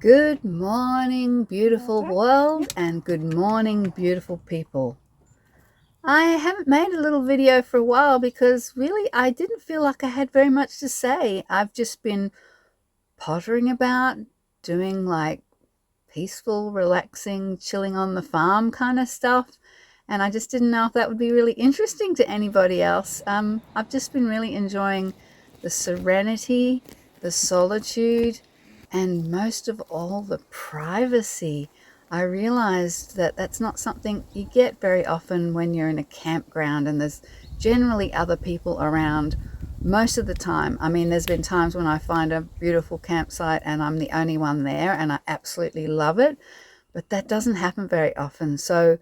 Good morning, beautiful world, and good morning, beautiful people. I haven't made a little video for a while because really I didn't feel like I had very much to say. I've just been pottering about, doing like peaceful, relaxing, chilling on the farm kind of stuff. And I just didn't know if that would be really interesting to anybody else. I've just been really enjoying the serenity, the solitude, and most of all, the privacy. I realized that that's not something you get very often when you're in a campground and there's generally other people around most of the time. I mean, there's been times when I find a beautiful campsite and I'm the only one there and I absolutely love it, but that doesn't happen very often. So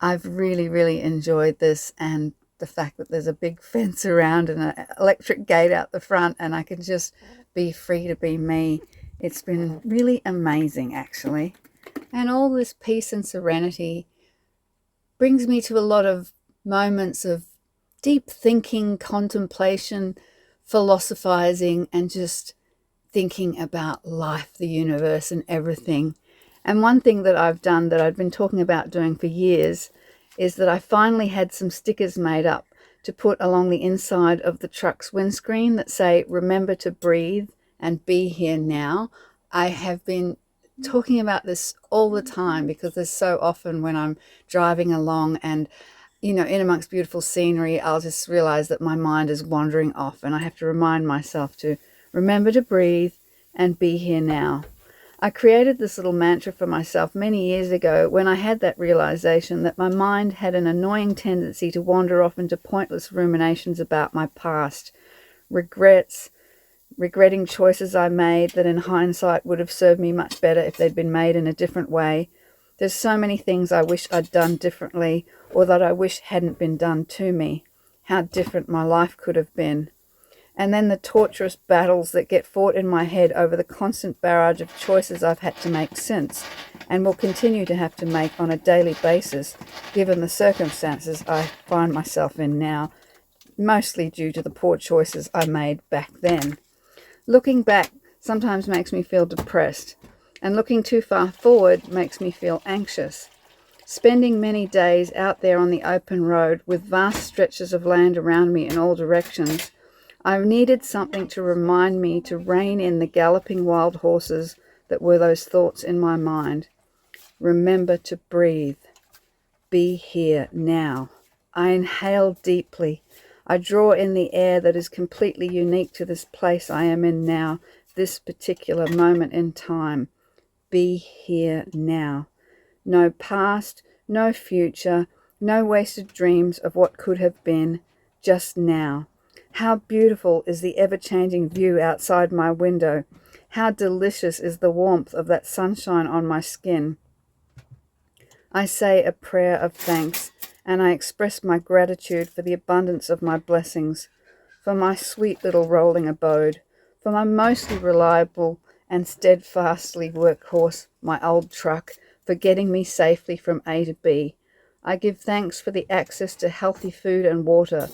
I've really enjoyed this, and the fact that there's a big fence around and an electric gate out the front and I can just be free to be me. It's been really amazing, actually. And all this peace and serenity brings me to a lot of moments of deep thinking, contemplation, philosophizing, and just thinking about life, the universe, and everything. And one thing that I've done that I've been talking about doing for years is that I finally had some stickers made up to put along the inside of the truck's windscreen that say, "Remember to breathe and be here now." I have been talking about this all the time because there's so often when I'm driving along and in amongst beautiful scenery, I'll just realize that my mind is wandering off and I have to remind myself to remember to breathe and be here now. I created this little mantra for myself many years ago when I had that realization that my mind had an annoying tendency to wander off into pointless ruminations about my past, regrets, regretting choices I made that in hindsight would have served me much better if they'd been made in a different way. There's so many things I wish I'd done differently, or that I wish hadn't been done to me. How different my life could have been. And then the torturous battles that get fought in my head over the constant barrage of choices I've had to make since, and will continue to have to make on a daily basis, given the circumstances I find myself in now, mostly due to the poor choices I made back then. Looking back sometimes makes me feel depressed, and looking too far forward makes me feel anxious. Spending many days out there on the open road with vast stretches of land around me in all directions, I needed something to remind me to rein in the galloping wild horses that were those thoughts in my mind. Remember to breathe. Be here now. I inhale deeply. I draw in the air that is completely unique to this place I am in now, this particular moment in time. Be here now. No past, no future, no wasted dreams of what could have been, just now. How beautiful is the ever-changing view outside my window. How delicious is the warmth of that sunshine on my skin. I say a prayer of thanks, and I express my gratitude for the abundance of my blessings, for my sweet little rolling abode, for my mostly reliable and steadfastly workhorse, my old truck, for getting me safely from A to B. I give thanks for the access to healthy food and water,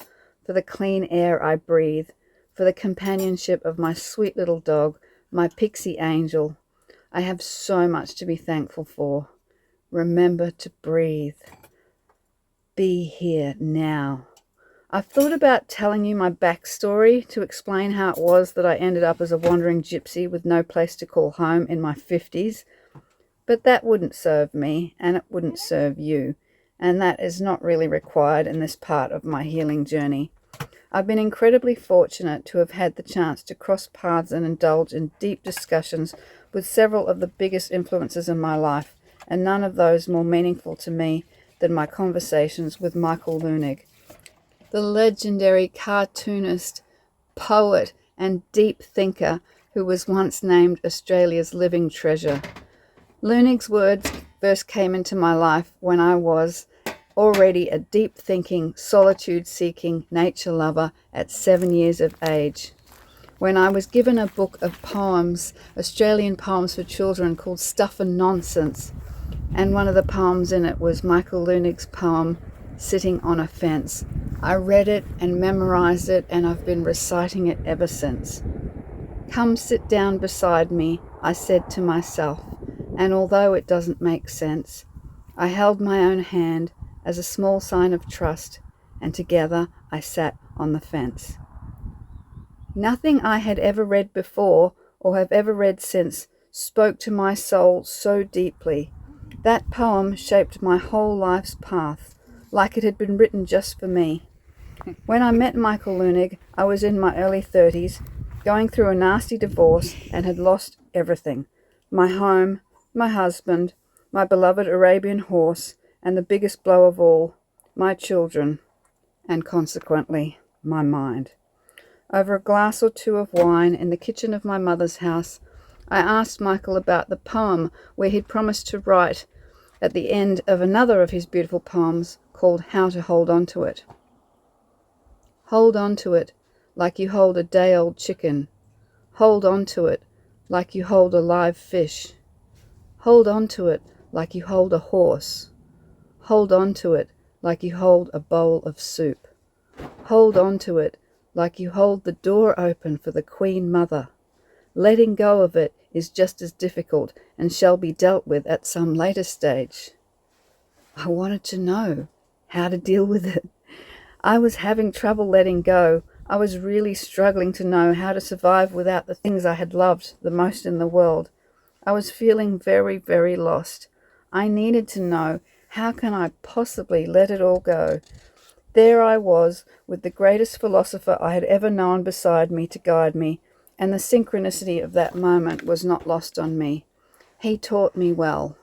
for the clean air I breathe, for the companionship of my sweet little dog, my pixie angel. I have so much to be thankful for. Remember to breathe. Be here now. I've thought about telling you my backstory to explain how it was that I ended up as a wandering gypsy with no place to call home in my 50s, but that wouldn't serve me and it wouldn't serve you, and that is not really required in this part of my healing journey. I've been incredibly fortunate to have had the chance to cross paths and indulge in deep discussions with several of the biggest influences in my life, and none of those more meaningful to me than my conversations with Michael Leunig, the legendary cartoonist, poet, and deep thinker who was once named Australia's living treasure. Leunig's words first came into my life when I was already a deep-thinking, solitude-seeking nature lover at 7 years of age, when I was given a book of poems, Australian poems for children, called Stuff and Nonsense, and one of the poems in it was Michael Leunig's poem, Sitting on a Fence. I read it and memorized it, and I've been reciting it ever since. Come sit down beside me, I said to myself, and although it doesn't make sense, I held my own hand as a small sign of trust, and together I sat on the fence. Nothing I had ever read before or have ever read since spoke to my soul so deeply. That poem shaped my whole life's path, like it had been written just for me. When I met Michael Leunig, I was in my early 30s, going through a nasty divorce and had lost everything. My home, my husband, my beloved Arabian horse, and the biggest blow of all, my children, and consequently, my mind. Over a glass or two of wine in the kitchen of my mother's house, I asked Michael about the poem where he'd promised to write at the end of another of his beautiful poems called How to Hold On to It. Hold on to it like you hold a day-old chicken. Hold on to it like you hold a live fish. Hold on to it like you hold a horse. Hold on to it like you hold a bowl of soup. Hold on to it like you hold the door open for the Queen Mother. Letting go of it is just as difficult and shall be dealt with at some later stage. I wanted to know how to deal with it. I was having trouble letting go. I was really struggling to know how to survive without the things I had loved the most in the world. I was feeling very, very lost. I needed to know, how can I possibly let it all go? There I was, with the greatest philosopher I had ever known beside me to guide me, and the synchronicity of that moment was not lost on me. He taught me well.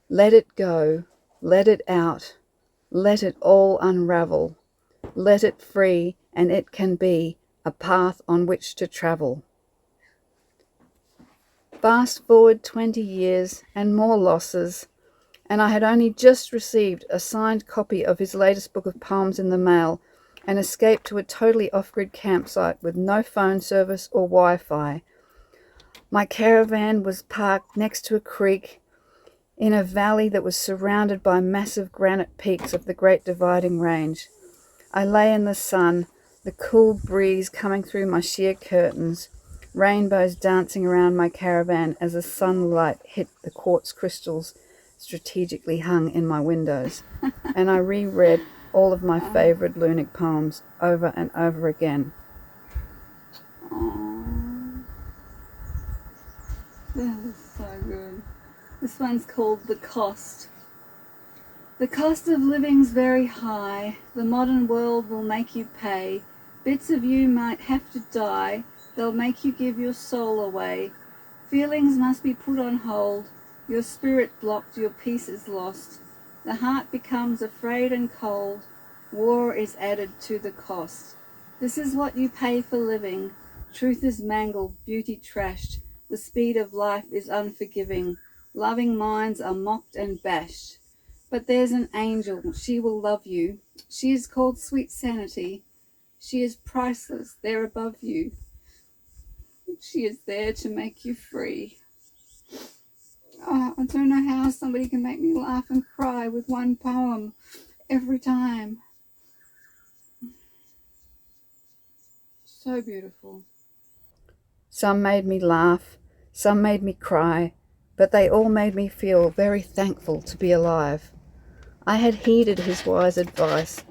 Let it go, let it out, let it all unravel, let it free, and it can be a path on which to travel. Fast forward 20 years and more losses, and I had only just received a signed copy of his latest book of poems in the mail and escaped to a totally off-grid campsite with no phone service or Wi-Fi. My caravan was parked next to a creek in a valley that was surrounded by massive granite peaks of the Great Dividing Range. I lay in the sun, the cool breeze coming through my sheer curtains, rainbows dancing around my caravan as the sunlight hit the quartz crystals strategically hung in my windows, and I reread all of my favourite Leunig poems over and over again. Aww. That is so good. This one's called The Cost. The cost of living's very high. The modern world will make you pay. Bits of you might have to die. They'll make you give your soul away. Feelings must be put on hold. Your spirit blocked, your peace is lost. The heart becomes afraid and cold. War is added to the cost. This is what you pay for living. Truth is mangled, beauty trashed. The speed of life is unforgiving. Loving minds are mocked and bashed. But there's an angel, she will love you. She is called Sweet Sanity. She is priceless, there above you. She is there to make you free. Oh, I don't know how somebody can make me laugh and cry with one poem every time. So beautiful. Some made me laugh, some made me cry, but they all made me feel very thankful to be alive. I had heeded his wise advice.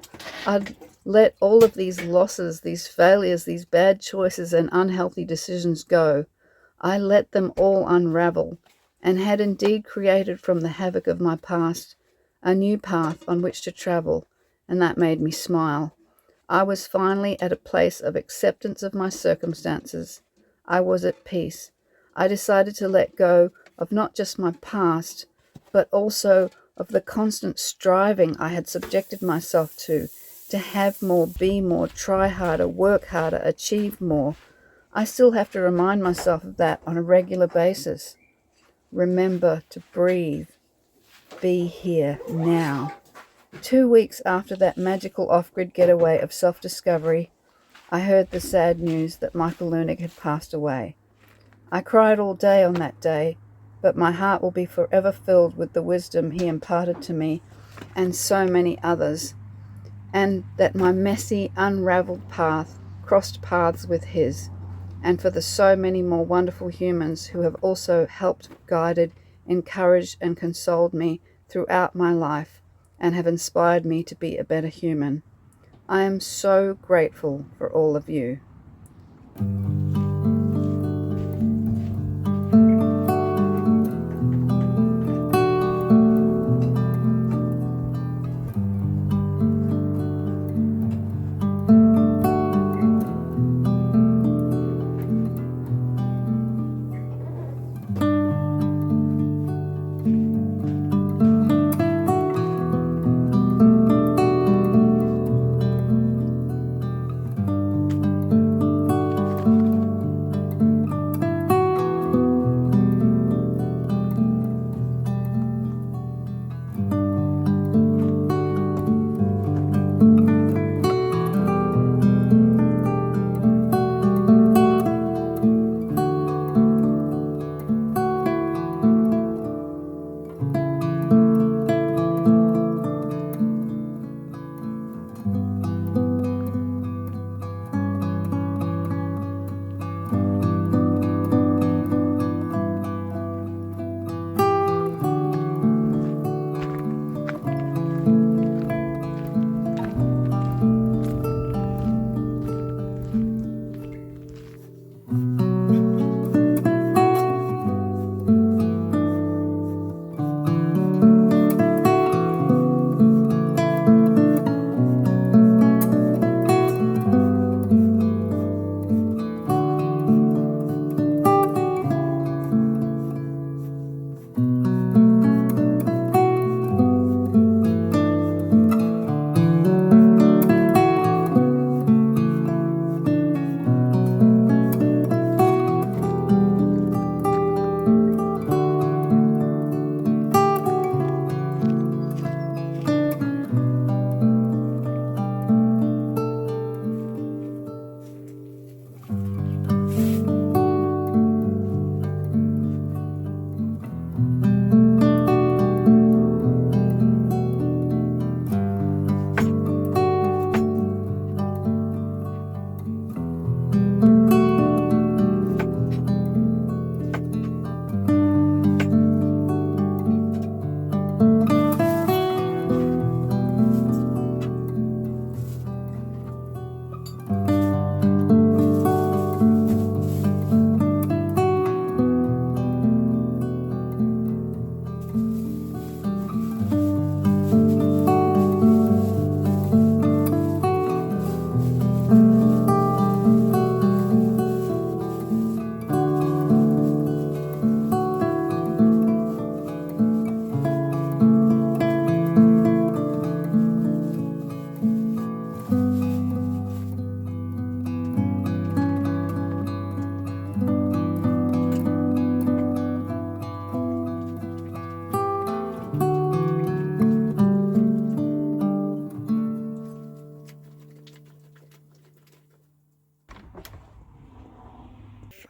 I'd let all of these losses, these failures, these bad choices and unhealthy decisions go. I let them all unravel, and had indeed created from the havoc of my past a new path on which to travel, and that made me smile. I was finally at a place of acceptance of my circumstances. I was at peace. I decided to let go of not just my past, but also of the constant striving I had subjected myself to have more, be more, try harder, work harder, achieve more. I still have to remind myself of that on a regular basis. Remember to breathe. Be here now. 2 weeks after that magical off-grid getaway of self-discovery, I heard the sad news that Michael Leunig had passed away. I cried all day on that day, but my heart will be forever filled with the wisdom he imparted to me and so many others, and that my messy, unraveled path crossed paths with his. and for the so many more wonderful humans who have also helped, guided, encouraged, and consoled me throughout my life and have inspired me to be a better human. I am so grateful for all of you.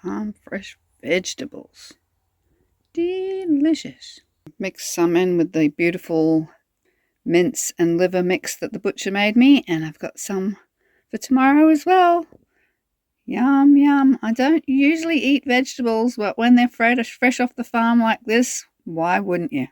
Farm fresh vegetables. Delicious. Mix some in with the beautiful mince and liver mix that the butcher made me, and I've got some for tomorrow as well. Yum, yum. I don't usually eat vegetables, but when they're fresh off the farm like this, why wouldn't you?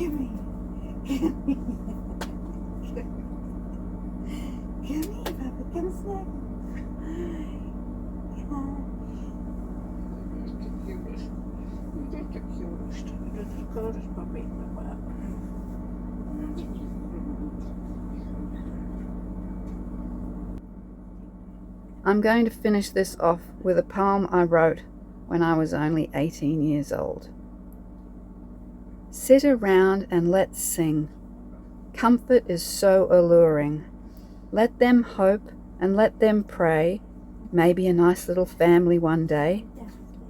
Gimme. Gimme. Gimme, Papa. Come snuggle. I'm going to finish this off with a poem I wrote when I was only 18 years old. Sit around and let's sing. Comfort is so alluring. Let them hope and let them pray. Maybe a nice little family one day.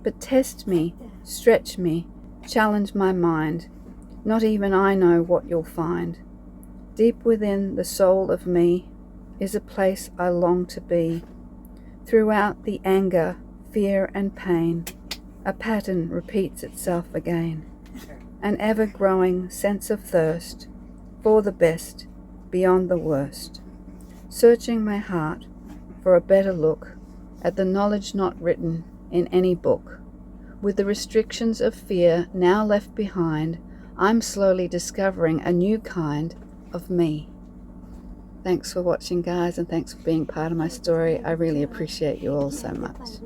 But test me, stretch me, challenge my mind. Not even I know what you'll find. Deep within the soul of me is a place I long to be. Throughout the anger, fear and pain, a pattern repeats itself again. An ever-growing sense of thirst for the best beyond the worst. Searching my heart for a better look at the knowledge not written in any book. With the restrictions of fear now left behind, I'm slowly discovering a new kind of me. Thanks for watching, guys, and thanks for being part of my story. I really appreciate you all so much.